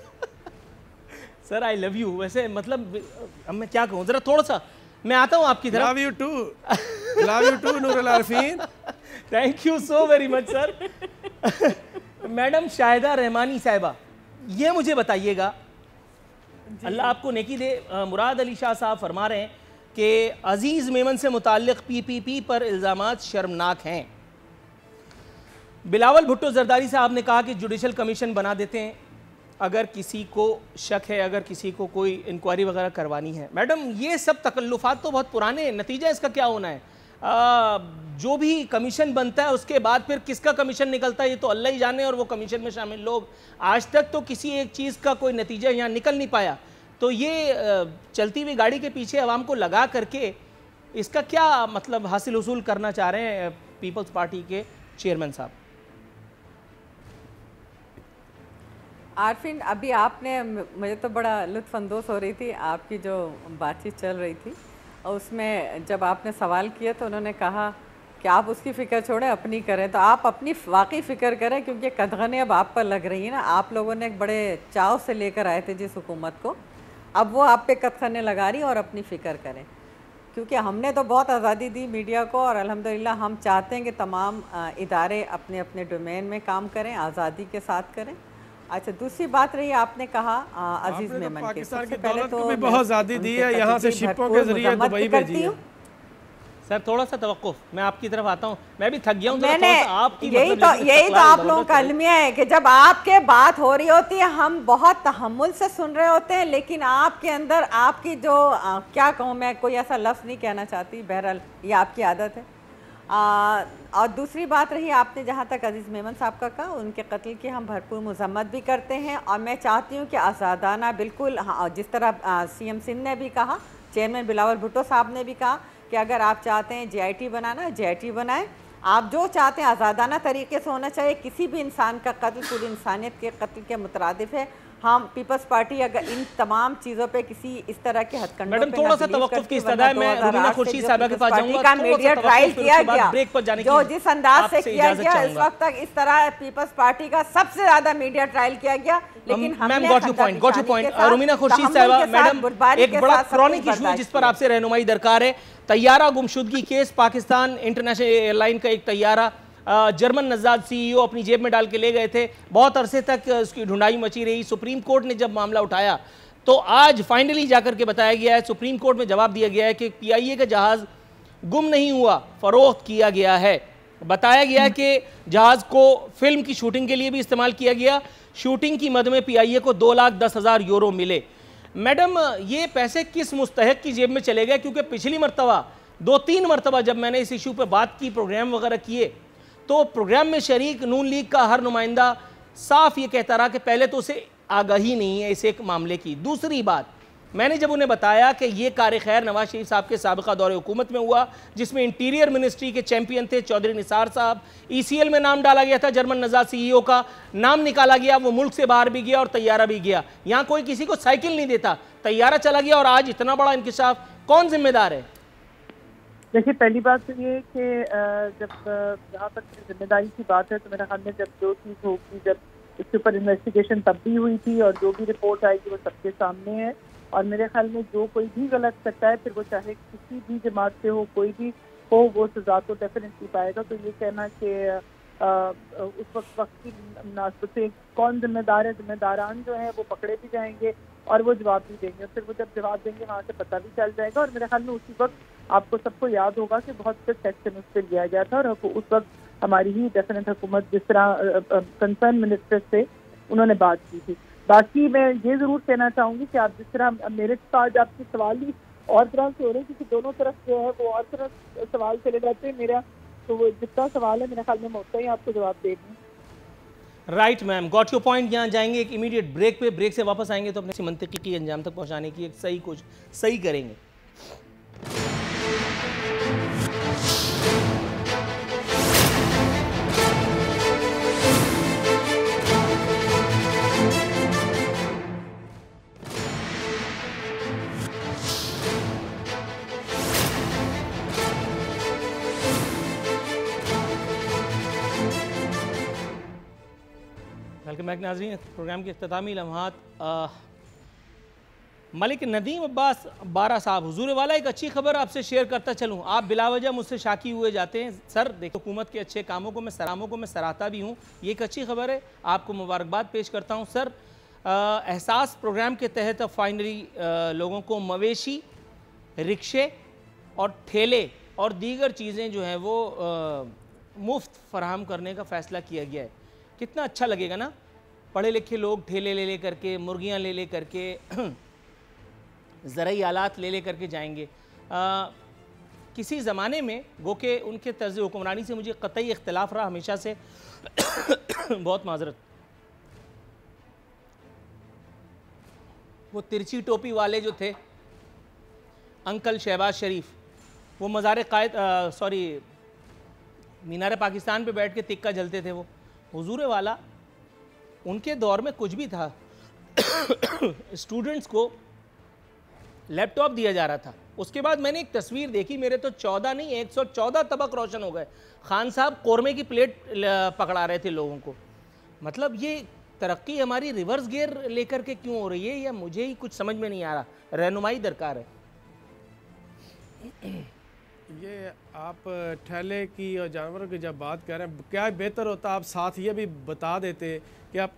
Sir, I love you. वैसे मतलब अब मैं क्या कहूँ, जरा थोड़ा सा मैं आता हूँ आपकी तरफ। Love you too Nurul Arifeen. Thank you so very much sir. Madam Shahida Rahmani साहिबा, ये मुझे बताइएगा, अल्लाह आपको नेकी दे। मुराद अली शाह साहब फरमा रहे हैं कि अजीज़ मेमन से मुताल्लिक़ PPP पर इल्ज़ामात शर्मनाक हैं। बिलावल भुट्टो जरदारी साहब ने कहा कि जुडिशल कमीशन बना देते हैं अगर किसी को शक है, अगर किसी को कोई इंक्वायरी वगैरह करवानी है। मैडम, ये सब तकल्लुफ़ात तो बहुत पुराने हैं, नतीजा इसका क्या होना है? जो भी कमीशन बनता है उसके बाद फिर किसका कमीशन निकलता है ये तो अल्लाह ही जाने, और वो कमीशन में शामिल लोग आज तक तो किसी एक चीज़ का कोई नतीजा यहाँ निकल नहीं पाया। तो ये चलती हुई गाड़ी के पीछे आवाम को लगा करके इसका क्या मतलब हासिल हुसूल करना चाह रहे हैं पीपल्स पार्टी के चेयरमैन साहब? आरफिन, अभी आपने, मुझे तो बड़ा लुत्फ़अंदोज़ हो रही थी आपकी जो बातचीत चल रही थी, और उसमें जब आपने सवाल किया तो उन्होंने कहा कि आप उसकी फ़िक्र छोड़ें, अपनी करें। तो आप अपनी वाकई फ़िक्र करें, क्योंकि कदगने अब आप पर लग रही हैं ना। आप लोगों ने एक बड़े चाव से लेकर आए थे जिस हुकूमत को, अब वो आप पे कदगने लगा रही और अपनी फ़िक्र करें, क्योंकि हमने तो बहुत आज़ादी दी मीडिया को, और अल्हम्दुलिल्लाह हम चाहते हैं कि तमाम इदारे अपने अपने डोमेन में काम करें, आज़ादी के साथ करें। अच्छा, दूसरी बात रही, आपने कहा अजीज़ मेमन के, पाकिस्तान की पहले दौलत तो को भी बहुत आज़ादी दी है, यहाँ से शिपों के जरिए दुबई भेजी है। सर थोड़ा सा तवक्कुफ, मैं आपकी तरफ आता हूँ, मैं भी थक गया हूँ। मैंने यही तो आप लोगों का अलमिया है कि जब आपके बात हो रही होती है हम बहुत तहम्मुल से सुन रहे होते हैं, लेकिन आपके अंदर आपकी जो क्या कहूँ, मैं कोई ऐसा लफ्ज़ नहीं कहना चाहती, बहरहाल ये आपकी आदत है। और दूसरी बात रही, आपने जहाँ तक अजीज़ मेमन साहब का कहा, उनके कत्ल की हम भरपूर मज़म्मत भी करते हैं, और मैं चाहती हूँ कि आज़ादाना बिल्कुल, हाँ, जिस तरह CM सिंध ने भी कहा, चेयरमैन बिलावल भुट्टो साहब ने भी कहा कि अगर आप चाहते हैं JIT बनाना, JIT बनाएं, आप जो चाहते हैं आज़ादाना तरीके से होना चाहिए। किसी भी इंसान का कत्ल पूरी इंसानियत के कत्ल के मुतरादिफ है। हम पीपल्स पार्टी अगर इन तमाम चीज़ों पे किसी इस तरह के हथकंडों मैडम थोड़ा सा तवक्कुफ की इस्तदा है, मैं रुबीना खुर्शीद साहिबा के पास जाऊंगा, का मीडिया ट्रायल किया गया, ब्रेक पर जाने जो जिस अंदाज से किया गया, इस वक्त तक इस तरह पीपल्स पार्टी का सबसे ज्यादा मीडिया ट्रायल किया गया, लेकिन हमने got you point Rubina Khurshid साहिबा, मैडम एक बड़ा क्रॉनिक इशू है जिस पर आपसे रहनुमाई दरकार है। तैयारा गुमशुदगी केस, पाकिस्तान इंटरनेशनल एयरलाइन का एक तैयारा जर्मन नज़ाद CEO अपनी जेब में डाल के ले गए थे, बहुत अरसे तक उसकी ढूंढाई मची रही। सुप्रीम कोर्ट ने जब मामला उठाया तो आज फाइनली जाकर के बताया गया है, सुप्रीम कोर्ट में जवाब दिया गया है कि PIA का जहाज़ गुम नहीं हुआ, फरोख्त किया गया है। बताया गया है कि जहाज़ को फिल्म की शूटिंग के लिए भी इस्तेमाल किया गया, शूटिंग की मद में PIA को 2,10,000 यूरो मिले। मैडम ये पैसे किस मुस्तहक की जेब में चले गए? क्योंकि पिछली मरतबा 2-3 मरतबा जब मैंने इस इशू पर बात की, प्रोग्राम वगैरह किए, तो प्रोग्राम में शरीक नून लीग का हर नुमाइंदा साफ ये कहता रहा कि पहले तो उसे आगाही नहीं है इस एक मामले की। दूसरी बात, मैंने जब उन्हें बताया कि ये कार खैर नवाज शरीफ साहब के साबिका दौरे हुकूमत में हुआ, जिसमें इंटीरियर मिनिस्ट्री के चैंपियन थे चौधरी निसार साहब, ECL में नाम डाला गया था, जर्मन नज़ाद CEO का नाम निकाला गया, वो मुल्क से बाहर भी गया और तैयारा भी गया। यहाँ कोई किसी को साइकिल नहीं देता, तैयारा चला गया और आज इतना बड़ा इंकिशाफ, कौन जिम्मेदार है? देखिए, पहली बात तो ये कि जब जहाँ तक जिम्मेदारी की बात है तो मेरा ख्याल में जब जो चीज़ होगी, जब इसके ऊपर इन्वेस्टिगेशन तब भी हुई थी और जो भी रिपोर्ट आएगी वो सबके सामने है। और मेरे ख्याल में जो कोई भी गलत करता है, फिर वो चाहे किसी भी जमात से हो, कोई भी हो, वो सजा तो डेफिनेटली पाएगा। तो ये कहना कि उस वक्त की मुनासिबत से कौन जिम्मेदार है, जिम्मेदारान जो है वो पकड़े भी जाएंगे और वो जवाब भी देंगे, और फिर वो जब जवाब देंगे वहाँ से पता भी चल जाएगा। और मेरे ख्याल में उसी वक्त आपको सबको याद होगा कि बहुत से एक्शन उस पर लिया गया था, और उस वक्त हमारी ही डेफिनेट हुकूमत, जिस तरह कंसर्न मिनिस्टर से उन्होंने बात की थी। बाकी मैं ये ज़रूर कहना चाहूँगी कि आप जिस तरह मेरे आज आपके सवाल ही और तरह से हो रहे हैं, क्योंकि दोनों तरफ जो है वो और तरह सवाल चले जाते हैं। मेरा तो वो जितना सवाल है मेरे ख्याल में उतना ही आपको जवाब दे दूँ। Right ma'am, got your point. यहाँ जाएंगे एक इमीडिएट ब्रेक पे, ब्रेक से वापस आएंगे तो अपने मंतकी की अंजाम तक पहुँचाने की एक कुछ सही करेंगे। वेलकम बैक नाज़रीन, प्रोग्राम के इख्तितामी लम्हात। मलिक नदीम अब्बास बारा साहब, हुजूर वाला एक अच्छी खबर आपसे शेयर करता चलूँ। आप बिलावजह मुझसे शाकी हुए जाते हैं। सर देखो, हुकूमत के अच्छे कामों को मैं सराहता भी हूँ, ये एक अच्छी खबर है, आपको मुबारकबाद पेश करता हूँ। सर एहसास प्रोग्राम के तहत फाइनली लोगों को मवेशी, रिक्शे और ठेले और दीगर चीज़ें जो हैं वो मुफ्त फराहम करने का फ़ैसला किया गया है। कितना अच्छा लगेगा ना, पढ़े लिखे लोग ठेले ले करके, मुर्गियाँ ले करके, ज़रूरी आलात ले करके जाएंगे। किसी ज़माने में गो के उनके तर्ज़ हुक्मरानी से मुझे क़तई इख्तिलाफ़ रहा हमेशा से बहुत माजरत। वो तिरछी टोपी वाले जो थे अंकल शहबाज शरीफ, वो मज़ार कायद मीनार पाकिस्तान पे बैठ के तिक्का जलते थे। वो हुजूर वाला, उनके दौर में कुछ भी था स्टूडेंट्स को लैपटॉप दिया जा रहा था। उसके बाद मैंने एक तस्वीर देखी, मेरे तो 14 नहीं 114 तबक रोशन हो गए। खान साहब कौरमे की प्लेट पकड़ा रहे थे लोगों को। मतलब ये तरक्की हमारी रिवर्स गियर लेकर के क्यों हो रही है, या मुझे ही कुछ समझ में नहीं आ रहा, रहनुमाई दरकार है। ये आप ठेले की और जानवरों की जब बात कर रहे हैं, क्या बेहतर होता आप साथ ये भी बता देते कि आप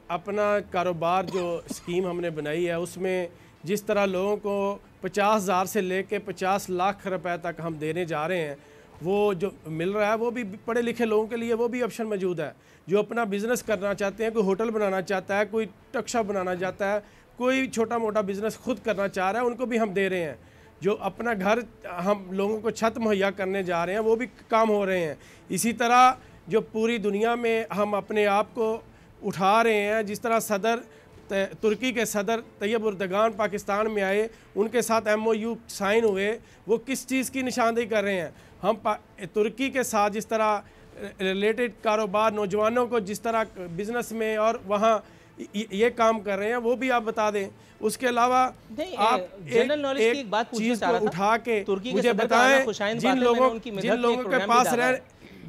अपना कारोबार जो स्कीम हमने बनाई है उसमें जिस तरह लोगों को 50,000 से लेके 50 लाख रुपए तक हम देने जा रहे हैं, वो जो मिल रहा है वो भी पढ़े लिखे लोगों के लिए वो भी ऑप्शन मौजूद है। जो अपना बिज़नेस करना चाहते हैं, कोई होटल बनाना चाहता है, कोई टक्शा बनाना चाहता है, कोई छोटा मोटा बिज़नेस खुद करना चाह रहा है, उनको भी हम दे रहे हैं। जो अपना घर हम लोगों को छत मुहैया करने जा रहे हैं वो भी काम हो रहे हैं। इसी तरह जो पूरी दुनिया में हम अपने आप को उठा रहे हैं, जिस तरह तुर्की के सदर तैयब उर्दगान पाकिस्तान में आए, उनके साथ MOU साइन हुए, वो किस चीज़ की निशानदेही कर रहे हैं। हम तुर्की के साथ जिस तरह रिलेटेड कारोबार नौजवानों को जिस तरह बिज़नेस में और वहाँ ये काम कर रहे हैं वो भी आप बता दें। उसके अलावा आप जनरल नॉलेज की एक बात चीज़ को उठा के मुझे बताएं, जिन लोगों के पास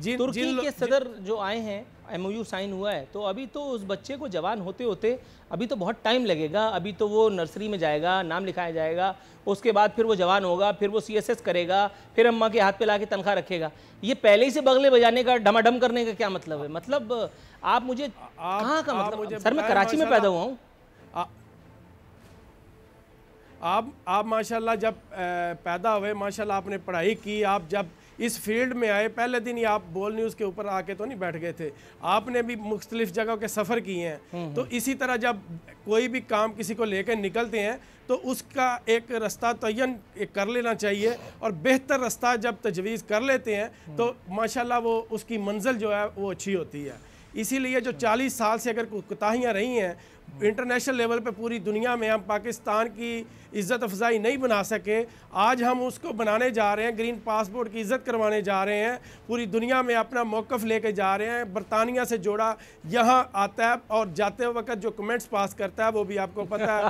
तुर्की के सदर जो आए हैं, MOU साइन हुआ है, तो अभी तो उस बच्चे को जवान होते होते अभी तो बहुत टाइम लगेगा। अभी तो वो नर्सरी में जाएगा, नाम लिखाया जाएगा, उसके बाद फिर वो जवान होगा, फिर वो CSS करेगा, फिर अम्मा के हाथ पे लाके तनख्वाह रखेगा। ये पहले ही से बगले बजाने का, डमाडम करने का क्या मतलब है? मतलब आप मुझे कहाँ का मतलब, सर मैं कराची में पैदा हुआ हूँ। आप माशाल्लाह जब पैदा हुए, माशाल्लाह आपने पढ़ाई की, आप जब इस फील्ड में आए पहले दिन ही आप बोल न्यूज़ के ऊपर आके तो नहीं बैठ गए थे, आपने भी मुख्तलिफ जगहों के सफ़र किए हैं। तो इसी तरह जब कोई भी काम किसी को लेकर निकलते हैं तो उसका एक रास्ता तयन कर लेना चाहिए, और बेहतर रास्ता जब तजवीज़ कर लेते हैं तो माशाल्लाह वो उसकी मंजिल जो है वो अच्छी होती है। इसीलिए जो 40 साल से अगर कोताहियाँ रही हैं इंटरनेशनल लेवल पे पूरी दुनिया में, हम पाकिस्तान की इज़्ज़त अफजाई नहीं बना सके, आज हम उसको बनाने जा रहे हैं। ग्रीन पासपोर्ट की इज़्ज़त करवाने जा रहे हैं, पूरी दुनिया में अपना मौक़िफ़ लेके जा रहे हैं। बरतानिया से जोड़ा यहाँ आता है और जाते वक्त जो कमेंट्स पास करता है वो भी आपको पता है।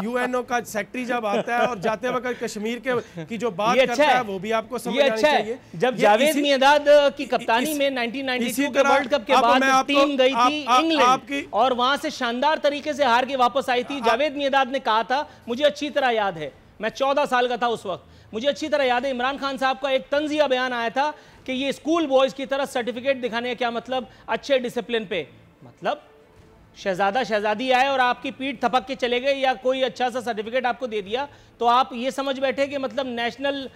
UNO का सेक्रेटरी जब आता है और जाते वक्त कश्मीर की जो बात करता है वो भी आपको समझ आनी चाहिए। जब जावेद मियांदाद की कप्तानी में 1992 के वर्ल्ड कप के बाद टीम गई थी इंग्लैंड और वहां से शानदार तरीके से हार के वापस आई थी, जावेद मियांदाद ने कहा था, मुझे अच्छी तरह याद है, मैं 14 साल का था उस वक्त, मुझे अच्छी तरह याद है, इमरान खान साहब का एक तंजिया बयान आया था कि ये स्कूल बॉयज की तरह सर्टिफिकेट दिखाने का क्या मतलब, अच्छे डिसिप्लिन पे, मतलब शहजादा शहजादी आए और आपकी पीठ थपक के चले गए या कोई अच्छा सा सर्टिफिकेट आपको दे दिया तो आप ये समझ बैठे कि मतलब नेशनल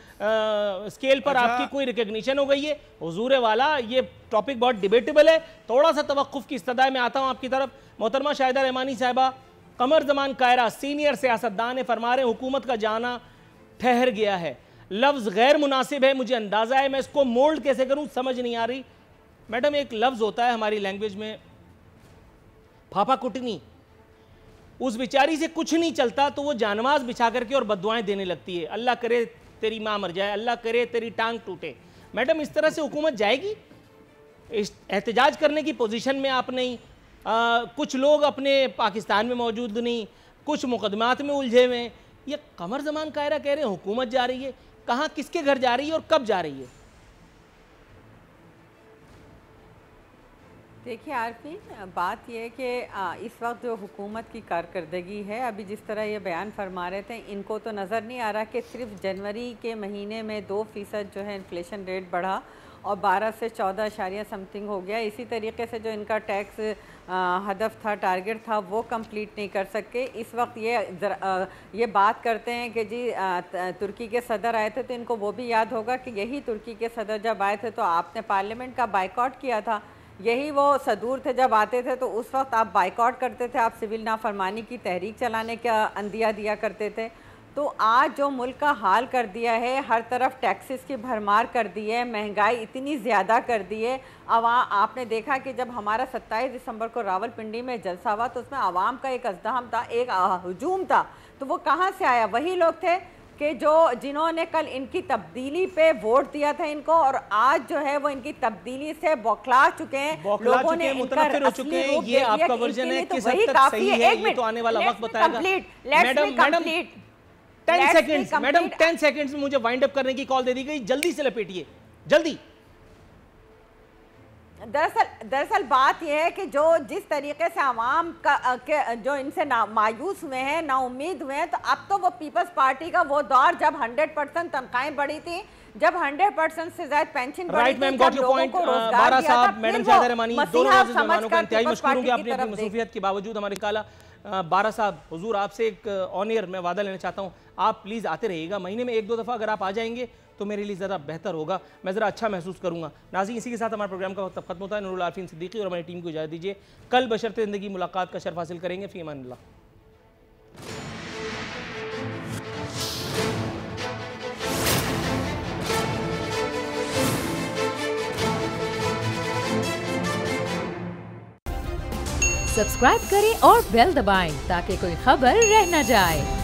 स्केल पर आपकी कोई रिकग्निशन हो गई है। हुजूर वाला, ये टॉपिक बहुत डिबेटेबल है, थोड़ा सा तवक्कुफ की इस्तदाए में आता हूँ आपकी तरफ। मोहतरमा शाहिदा रहमानी साहिबा, कमर जमान कायरा सीनियर सियासतदान है, फरमा रहे हुकूमत का जाना ठहर गया है, लफ्ज़ गैर मुनासिब है, मुझे अंदाज़ा है, मैं इसको मोल्ड कैसे करूँ समझ नहीं आ रही। मैडम एक लफ्ज़ होता है हमारी लैंग्वेज में फाफा कुटनी, उस बेचारी से कुछ नहीं चलता तो वो जानमाज बिछा करके और बददुआएं देने लगती है, अल्लाह करे तेरी माँ मर जाए, अल्लाह करे तेरी टांग टूटे। मैडम इस तरह से हुकूमत जाएगी? एहतजाज करने की पोजीशन में आप नहीं, कुछ लोग अपने पाकिस्तान में मौजूद नहीं, कुछ मुकदमात में उलझे हुए हैं। ये कमर जमान कायरा कह रहे हैं हुकूमत जा रही है, कहाँ किसके घर जा रही है और कब जा रही है? देखिए आरफीन, बात यह है कि इस वक्त जो हुकूमत की कारकर्दगी है, अभी जिस तरह ये बयान फरमा रहे थे, इनको तो नज़र नहीं आ रहा कि सिर्फ जनवरी के महीने में 2% जो है इन्फ्लेशन रेट बढ़ा और 12 से 14 समथिंग हो गया। इसी तरीके से जो इनका टैक्स हदफ था, टारगेट था, वो कंप्लीट नहीं कर सके। इस वक्त ये बात करते हैं कि जी तुर्की के सदर आए थे, तो इनको वो भी याद होगा कि यही तुर्की के सदर जब आए थे तो आपने पार्लियामेंट का बाइकआउट किया था, यही वो सदूर थे जब आते थे तो उस वक्त आप बाइकआउट करते थे, आप सिविल नाफरमानी की तहरीक चलाने का अंदिया दिया करते थे। तो आज जो मुल्क का हाल कर दिया है, हर तरफ टैक्सेस की भरमार कर दी है, महंगाई इतनी ज़्यादा कर दी है। आपने देखा कि जब हमारा 27 दिसंबर को रावलपिंडी में जलसा हुआ तो उसमें आवाम का एक अज़्दहम था, एक हजूम था, तो वो कहाँ से आया? वही लोग थे कि जिन्होंने कल इनकी तब्दीली पे वोट दिया था इनको, और आज जो है वो इनकी तब्दीली से बौखला चुके हैं, लोगों ने मुतनफ़िर हो चुके हैं। ये आपका वर्जन है, किस हद तक सही है ये तो आने वाला वक्त बताएगा। मैडम 10 सेकंड्स, मैडम 10 सेकंड्स में मुझे वाइंड अप करने की कॉल दे दी गई, जल्दी से लपेटिए, जल्दी। दरअसल बात यह है कि जो जिस तरीके से आवाम का जो इनसे मायूस हुए हैं, नाउम्मीद हुए हैं, तो अब तो वो पीपल्स पार्टी का वो दौर जब 100% तनख्वाहें बढ़ी थी, जब 100% से ज्यादा पेंशन बढ़ी थी, जब लोगों को रोजगार दिया था, मैडम शाहिदा रहमानी, दोनों मेहमानों का इंतहाई मशकूर हूं कि आपने अपनी मसरूफियत के बावजूद हमारे काला बारा साहब हुजूर आपसे एक ऑनियर मैं वादा लेना चाहता हूं, आप प्लीज़ आते रहिएगा, महीने में 1-2 दफ़ा अगर आप आ जाएंगे तो मेरे लिए ज़रा बेहतर होगा, मैं ज़रा अच्छा महसूस करूंगा। नाज़रीन, इसी के साथ हमारे प्रोग्राम का वक्त खत्म होता है। नूरुल आरिफीन सिद्दीकी और हमारी टीम को इजाज़त दीजिए। कल बशर्ते ज़िंदगी मुलाकात का शर्फ हासिल करेंगे। फ़ी अमान अल्लाह। सब्सक्राइब करें और बेल दबाएं ताकि कोई खबर रह न जाए।